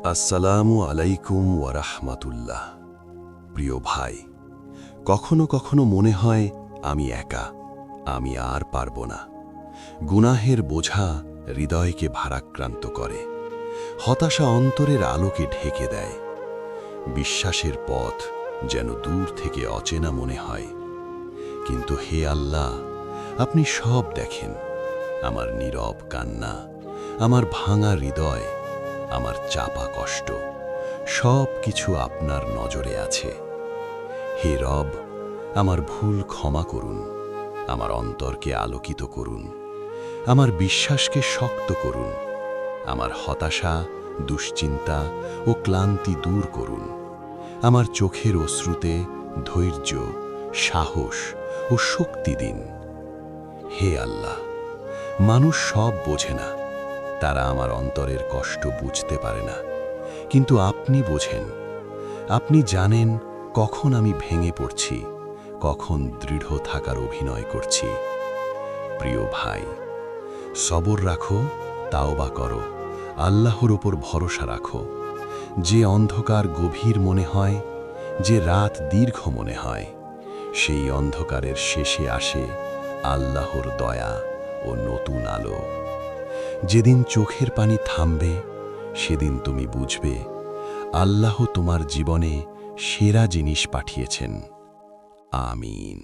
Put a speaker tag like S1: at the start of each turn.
S1: আসসালামু আলাইকুম ওয়া রাহমাতুল্লাহ। প্রিয় ভাই, কখনো কখনো মনে হয় আমি একা, আমি আর পারব না। গুনাহের বোঝা হৃদয়কে ভারাক্রান্ত করে, হতাশা অন্তরের আলোকে ঢেকে দেয়, বিশ্বাসের পথ যেন দূর থেকে অচেনা মনে হয়। কিন্তু হে আল্লাহ, আপনি সব দেখেন, আমার নীরব কান্না, আমার ভাঙা হৃদয়, আমার চাপা কষ্ট, সব কিছু আপনার নজরে আছে। হে রব, আমার ভুল ক্ষমা করুন, আমার অন্তরকে আলোকিত করুন, আমার বিশ্বাসকে শক্ত করুন, আমার হতাশা, দুশ্চিন্তা ও ক্লান্তি দূর করুন, আমার চোখের অশ্রুতে ধৈর্য, সাহস ও শক্তি দিন। হে আল্লাহ, মানুষ সব বোঝে না, তারা আমার অন্তরের কষ্ট বুঝতে পারে না, কিন্তু আপনি বোঝেন। আপনি জানেন কখন আমি ভেঙে পড়ছি, কখন দৃঢ় থাকার অভিনয় করছি। প্রিয় ভাই, সবর রাখো, তাওবা করো, আল্লাহর ওপর ভরসা রাখো। যে অন্ধকার গভীর মনে হয়, যে রাত দীর্ঘ মনে হয়, সেই অন্ধকারের শেষে আসে আল্লাহর দয়া ও নতুন আলো। যেদিন চোখের পানি থামবে, সেদিন তুমি বুঝবে আল্লাহ তোমার জীবনে সেরা জিনিস পাঠিয়েছেন। আমিন।